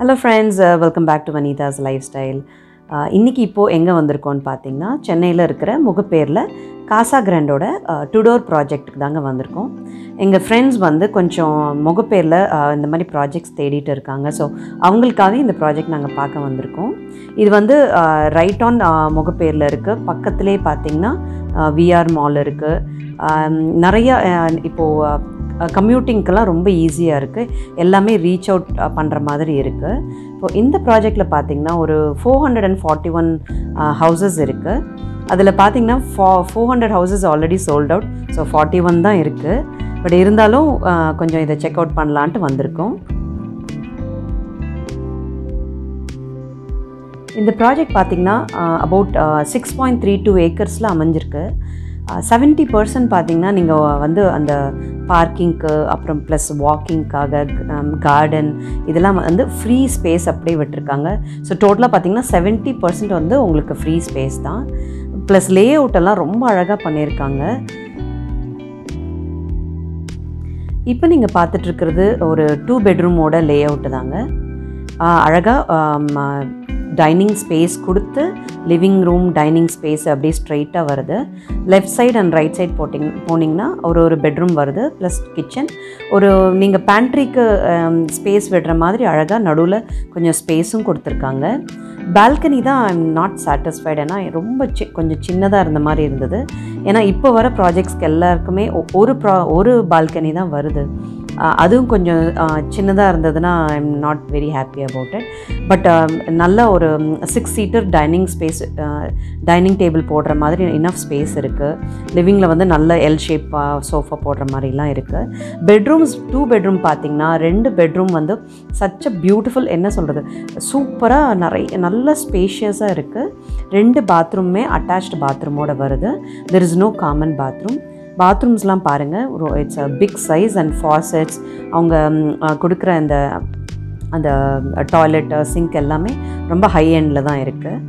Hello friends, welcome back to Vanitha's Lifestyle. இன்னைக்கு இப்போ எங்க வந்திருக்கோம்னு பாத்தீங்கன்னா சென்னையில இருக்கிற முகப்பேர்ல காசாகிராண்டோட டுடோர் ப்ராஜெக்ட்டுக்கு தாங்க வந்திருக்கோம். எங்க ஃப்ரெண்ட்ஸ் வந்து கொஞ்சம் முகப்பேர்ல இந்த மாதிரி ப்ராஜெக்ட்ஸ் தேடிட்டு இருக்காங்க. ஸோ அவங்களுக்காக இந்த ப்ராஜெக்ட் நாங்கள் பார்க்க வந்திருக்கோம். இது வந்து ரைட் ஆன் முகப்பேர்ல இருக்கு. பக்கத்திலே பார்த்தீங்கன்னா விஆர் மால் இருக்கு. நிறைய இப்போது கம்யூட்டிங்க்கெல்லாம் ரொம்ப ஈஸியாக இருக்குது. எல்லாமே ரீச் அவுட் பண்ணுற மாதிரி இருக்குது. இப்போது இந்த ப்ராஜெக்டில் பார்த்திங்கன்னா ஒரு 441 ஹவுசஸ் இருக்குது. அதில் பார்த்திங்கன்னா 400 houses already sold out. So 41 தான் இருக்குது. பட் இருந்தாலும் கொஞ்சம் இதை செக் அவுட் பண்ணலான்ட்டு வந்திருக்கோம். இந்த ப்ராஜெக்ட் பார்த்திங்கன்னா அபவுட் 6.32 ஏக்கர்ஸில் அமைஞ்சிருக்கு. 70% பார்த்திங்கன்னா நீங்கள் வந்து அந்த பார்க்கிங்க்கு அப்புறம் ப்ளஸ் வாக்கிங்க்காக கார்டன் இதெல்லாம் வந்து ஃப்ரீ ஸ்பேஸ் அப்படியே விட்டுருக்காங்க. ஸோ டோட்டலாக பார்த்திங்கன்னா 70% வந்து உங்களுக்கு ஃப்ரீ ஸ்பேஸ் தான். ப்ளஸ் லே அவுட்டெல்லாம் ரொம்ப அழகாக பண்ணியிருக்காங்க. இப்போ நீங்கள் பார்த்துட்ருக்கிறது ஒரு 2 பெட்ரூமோட லே அவுட்டு தாங்க. அழகாக டைனிங் ஸ்பேஸ் கொடுத்து லிவிங் ரூம் டைனிங் ஸ்பேஸ் அப்படியே ஸ்ட்ரைட்டாக வருது. Left side and right side போனீங்கன்னா ஒரு பெட்ரூம் வருது ப்ளஸ் கிச்சன். நீங்கள் பேண்ட்ரிக்கு ஸ்பேஸ் விடுற மாதிரி அழகாக நடுவில் கொஞ்சம் ஸ்பேஸும் கொடுத்துருக்காங்க. பால்கனி தான் ஐ எம் நாட் சாட்டிஸ்ஃபைட். ஏன்னா ரொம்ப கொஞ்சம் சின்னதாக இருந்த மாதிரி இருந்தது. ஏன்னா இப்போ வர ப்ராஜெக்ட்ஸ்க்கு எல்லாருக்குமே ஒரு பால்கனி தான் வருது. அதுவும் கொஞ்சம் சின்னதாக இருந்ததுன்னா I am not very happy about it. But நல்ல ஒரு 6 seater dining space, dining table போடுற மாதிரி இனஃப் ஸ்பேஸ் இருக்குது. லிவிங்கில் வந்து நல்ல எல் ஷேப் சோஃபா போடுற மாதிரிலாம் இருக்குது. பெட்ரூம்ஸ் 2 பெட்ரூம் பார்த்திங்கன்னா 2 பெட்ரூம் வந்து சச் அ பியூட்டிஃபுல், என்ன சொல்கிறது, சூப்பராக நல்ல ஸ்பேஷியஸாக இருக்குது. 2 பாத்ரூமே அட்டாச்டு பாத்ரூமோடு வருது. There is no common bathroom. பாத்ரூம்ஸ்லாம் பாருங்கள், it's a big size and faucets. அவங்க கொடுக்குற அந்த டாய்லெட் சிங்க் எல்லாமே ரொம்ப ஹை எண்டில் தான் இருக்குது.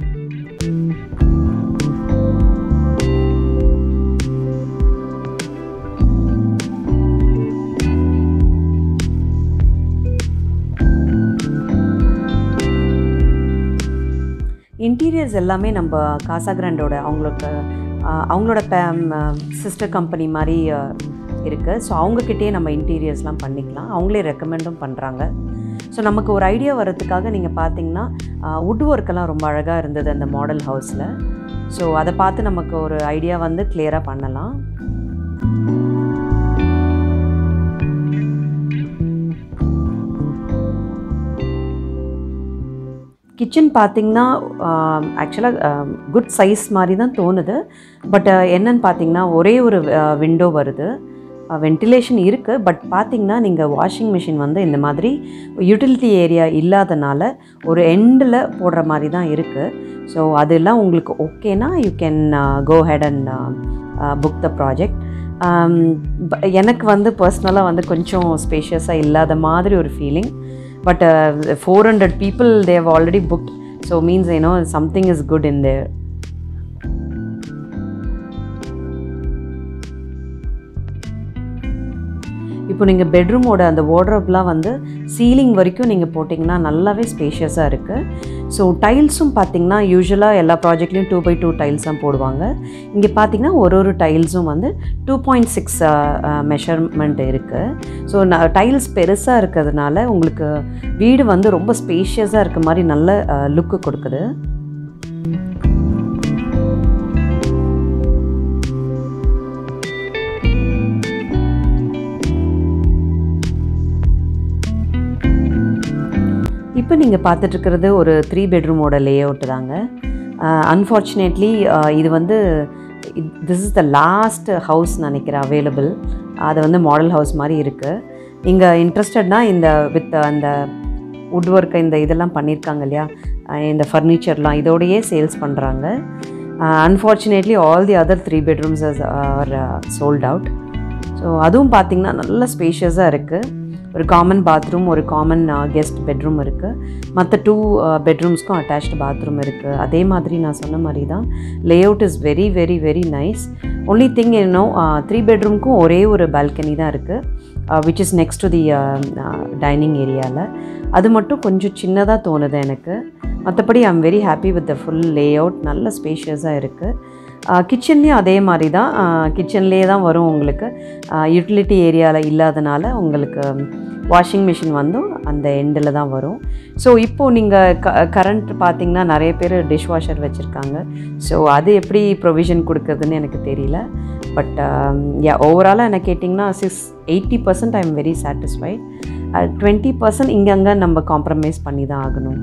இன்டீரியர்ஸ் எல்லாமே நம்ம காசாகிராண்டோட அவங்களோட சிஸ்டர் கம்பெனி மாதிரி இருக்குது. ஸோ அவங்கக்கிட்டே நம்ம இன்டீரியர்ஸ்லாம் பண்ணிக்கலாம். அவங்களே ரெக்கமெண்டும் பண்ணுறாங்க. ஸோ நமக்கு ஒரு ஐடியா வர்றதுக்காக நீங்கள் பார்த்தீங்கன்னா வுட் ஒர்க்கெல்லாம் ரொம்ப அழகாக இருந்தது அந்த மாடல் ஹவுஸில். ஸோ அதை பார்த்து நமக்கு ஒரு ஐடியா வந்து கிளியராக பண்ணலாம். கிச்சன் பார்த்திங்கன்னா ஆக்சுவலாக குட் சைஸ் மாதிரி தான் தோணுது. பட் என்னன்னு பார்த்திங்கன்னா ஒரே ஒரு விண்டோ வருது. வென்டிலேஷன் இருக்குது. பட் பார்த்திங்கன்னா நீங்கள் வாஷிங் மிஷின் வந்து இந்த மாதிரி யூட்டிலிட்டி ஏரியா இல்லாதனால ஒரு எண்டில் போடுற மாதிரி தான் இருக்குது. ஸோ அதெல்லாம் உங்களுக்கு ஓகேனா you can go head and book the project. எனக்கு வந்து பர்சனலாக வந்து கொஞ்சம் ஸ்பேஷியஸாக இல்லாத மாதிரி ஒரு feeling. But 400 people they have already booked, so means something is good in there. இப்போ நீங்கள் பெட்ரூமோட அந்த வார்ட்ரோப்லாம் வந்து சீலிங் வரைக்கும் நீங்கள் போட்டிங்கன்னா நல்லாவே ஸ்பேஷியஸாக இருக்குது. ஸோ டைல்ஸும் பார்த்திங்கன்னா யூஸ்வலாக எல்லா ப்ராஜெக்ட்லேயும் 2x2 டைல்ஸ் தான் போடுவாங்க. இங்கே பார்த்திங்கன்னா ஒரு டைல்ஸும் வந்து 2.6 மெஷர்மெண்ட் இருக்குது. ஸோ டைல்ஸ் பெருசாக இருக்கிறதுனால உங்களுக்கு வீடு வந்து ரொம்ப ஸ்பேஷியஸாக இருக்க மாதிரி நல்ல லுக்கு கொடுக்குது. இப்போ நீங்கள் பார்த்துட்ருக்கிறது ஒரு 3 பெட்ரூமோட லே அவுட்டு தாங்க. அன்ஃபார்ச்சுனேட்லி இது வந்து this is the last house நினைக்கிறேன் அவைலபிள். அது வந்து மாடல் ஹவுஸ் மாதிரி இருக்குது. நீங்கள் இன்ட்ரெஸ்டட்னா இந்த வித் அந்த வுட் ஒர்க்கு இதெல்லாம் பண்ணியிருக்காங்க இல்லையா, இந்த ஃபர்னிச்சர்லாம் இதோடையே சேல்ஸ் பண்ணுறாங்க. Unfortunately all the other 3 bedrooms R sold out. So அதுவும் பார்த்திங்கன்னா நல்ல ஸ்பேஷியஸாக இருக்குது. ஒரு காமன் பாத்ரூம், ஒரு காமன் கெஸ்ட் பெட்ரூம் இருக்குது. மற்ற 2 பெட்ரூம்ஸ்க்கும் அட்டாச்டு பாத்ரூம் இருக்குது. அதே மாதிரி நான் சொன்ன மாதிரி தான் lay out is very very very nice. Only thing 3 பெட்ரூம்க்கும் ஒரே ஒரு பால்கனி தான் இருக்குது. which is next to the dining ஏரியாவில். அது மட்டும் கொஞ்சம் சின்னதாக தோணுது எனக்கு. மற்றபடி I am very happy with the full lay out. நல்ல ஸ்பேஷியஸாக இருக்குது. கிச்சன்லேயும் அதே மாதிரி தான், கிச்சன்லேயே தான் வரும் உங்களுக்கு. யூட்டிலிட்டி ஏரியாவில் இல்லாதனால உங்களுக்கு வாஷிங் மிஷின் வந்தும் அந்த எண்டில் தான் வரும். ஸோ இப்போது நீங்கள் கரண்ட் பார்த்திங்கன்னா நிறைய பேர் டிஷ் வாஷர் வச்சுருக்காங்க. ஸோ அது எப்படி ப்ரொவிஷன் கொடுக்குறதுன்னு எனக்கு தெரியல. பட் ஓவராலாக என்ன கேட்டிங்கன்னா 80% ஐ எம் வெரி சாட்டிஸ்ஃபைட். 20% இங்கங்கே நம்ம காம்ப்ரமைஸ் பண்ணி தான் ஆகணும்.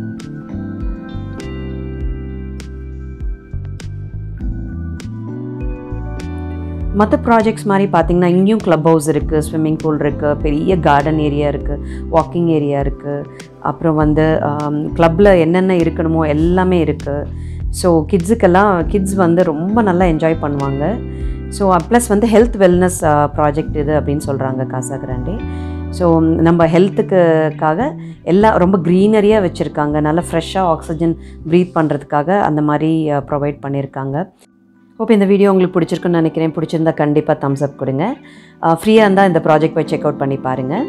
மற்ற ப்ராஜெக்ட்ஸ் மாதிரி பார்த்திங்கன்னா இங்கேயும் க்ளப் ஹவுஸ் இருக்குது, ஸ்விம்மிங் பூல் இருக்குது, பெரிய கார்டன் ஏரியா இருக்குது, வாக்கிங் ஏரியா இருக்குது. அப்புறம் வந்து க்ளப்பில் என்னென்ன இருக்கணுமோ எல்லாமே இருக்குது. ஸோ கிட்ஸ் வந்து ரொம்ப நல்லா என்ஜாய் பண்ணுவாங்க. ஸோ ப்ளஸ் வந்து ஹெல்த் வெல்னஸ் ப்ராஜெக்ட் இது அப்படின்னு சொல்கிறாங்க காசாகிராண்டே. ஸோ நம்ம ஹெல்த்துக்காக எல்லாம் ரொம்ப க்ரீனரியாக வச்சுருக்காங்க. நல்லா ஃப்ரெஷ்ஷாக ஆக்சிஜன் ப்ரீத் பண்ணுறதுக்காக அந்த மாதிரி ப்ரொவைட் பண்ணியிருக்காங்க. ஹோப் இந்த வீடியோ உங்களுக்கு பிடிச்சிருக்குன்னு நினைக்கிறேன். பிடிச்சிருந்தா கண்டிப்பாக தம்ஸ் அப் கொடுங்க. ஃப்ரீயாக இருந்தால் இந்த ப்ராஜெக்ட் போய் செக் அவுட் பண்ணி பாருங்கள்.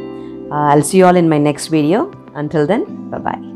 I'll see you all in my next video. Until then, bye-bye.